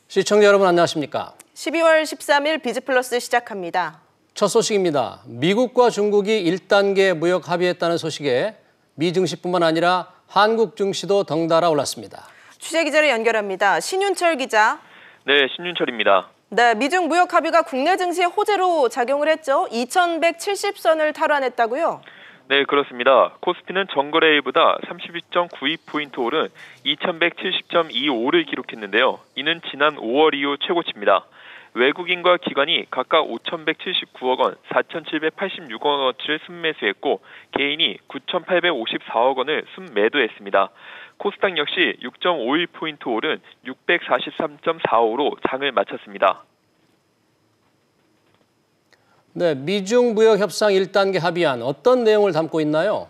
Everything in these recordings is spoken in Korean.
시청자 여러분 안녕하십니까? 12월 13일 비즈플러스 시작합니다. 첫 소식입니다. 미국과 중국이 1단계 무역 합의했다는 소식에 미 증시뿐만 아니라 한국 증시도 덩달아 올랐습니다. 취재 기자를 연결합니다. 신윤철 기자. 네, 신윤철입니다. 네, 미중 무역 합의가 국내 증시에 호재로 작용을 했죠. 2170선을 탈환했다고요? 네, 그렇습니다. 코스피는 전거래일보다 32.92포인트 오른 2170.25를 기록했는데요. 이는 지난 5월 이후 최고치입니다. 외국인과 기관이 각각 5,179억 원, 4,786억 원어치를 순매수했고 개인이 9,854억 원을 순매도했습니다. 코스닥 역시 6.51포인트 오른 643.45로 장을 마쳤습니다. 네, 미중 무역 협상 1단계 합의안 어떤 내용을 담고 있나요?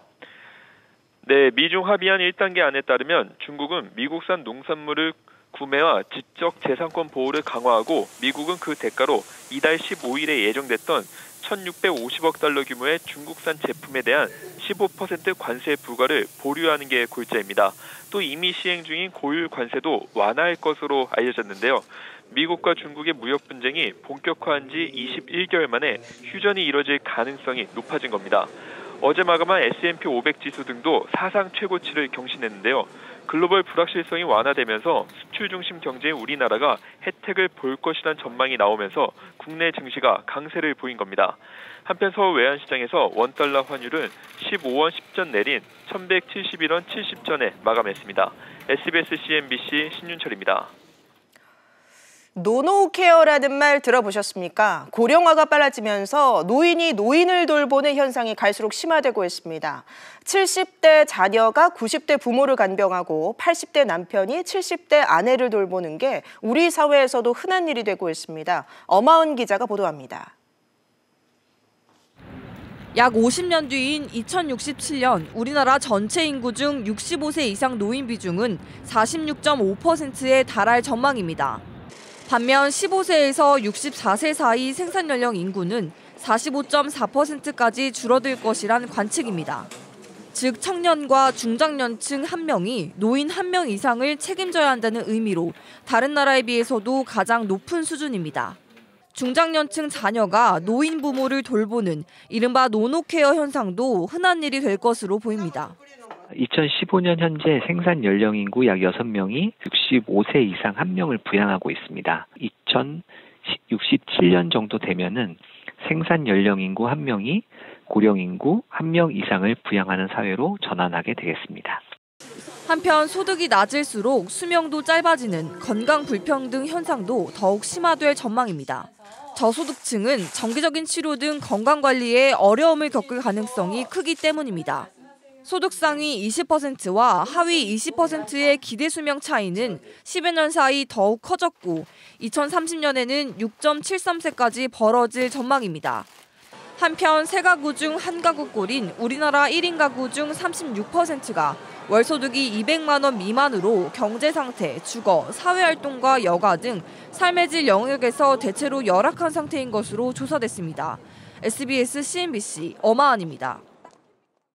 네, 미중 합의안 1단계 안에 따르면 중국은 미국산 농산물을 구매와 지적 재산권 보호를 강화하고 미국은 그 대가로 이달 15일에 예정됐던 1,650억 달러 규모의 중국산 제품에 대한 15% 관세 불가를 보류하는 게 골자입니다. 또 이미 시행 중인 고율 관세도 완화할 것으로 알려졌는데요. 미국과 중국의 무역 분쟁이 본격화한 지 21개월 만에 휴전이 이뤄질 가능성이 높아진 겁니다. 어제 마감한 S&P 500 지수 등도 사상 최고치를 경신했는데요. 글로벌 불확실성이 완화되면서 수출 중심 경제인 우리나라가 혜택을 볼 것이란 전망이 나오면서 국내 증시가 강세를 보인 겁니다. 한편 서울 외환시장에서 원달러 환율은 15원 10전 내린 1171원 70전에 마감했습니다. SBS CNBC 신윤철입니다. 노노케어라는 말 들어보셨습니까? 고령화가 빨라지면서 노인이 노인을 돌보는 현상이 갈수록 심화되고 있습니다. 70대 자녀가 90대 부모를 간병하고 80대 남편이 70대 아내를 돌보는 게 우리 사회에서도 흔한 일이 되고 있습니다. 엄하은 기자가 보도합니다. 약 50년 뒤인 2067년 우리나라 전체 인구 중 65세 이상 노인 비중은 46.5%에 달할 전망입니다. 반면 15세에서 64세 사이 생산 연령 인구는 45.4%까지 줄어들 것이란 관측입니다. 즉 청년과 중장년층 1명이 노인 1명 이상을 책임져야 한다는 의미로 다른 나라에 비해서도 가장 높은 수준입니다. 중장년층 자녀가 노인 부모를 돌보는 이른바 노노케어 현상도 흔한 일이 될 것으로 보입니다. 2015년 현재 생산 연령 인구 약 6명이 65세 이상 1명을 부양하고 있습니다. 2067년 정도 되면은 생산 연령 인구 1명이 고령 인구 1명 이상을 부양하는 사회로 전환하게 되겠습니다. 한편 소득이 낮을수록 수명도 짧아지는 건강 불평등 현상도 더욱 심화될 전망입니다. 저소득층은 정기적인 치료 등 건강관리에 어려움을 겪을 가능성이 크기 때문입니다. 소득 상위 20%와 하위 20%의 기대 수명 차이는 10여 년 사이 더욱 커졌고 2030년에는 6.73세까지 벌어질 전망입니다. 한편 세 가구 중 한 가구꼴인 우리나라 1인 가구 중 36%가 월소득이 200만 원 미만으로 경제 상태, 주거, 사회활동과 여가 등 삶의 질 영역에서 대체로 열악한 상태인 것으로 조사됐습니다. SBS CNBC 엄하은입니다.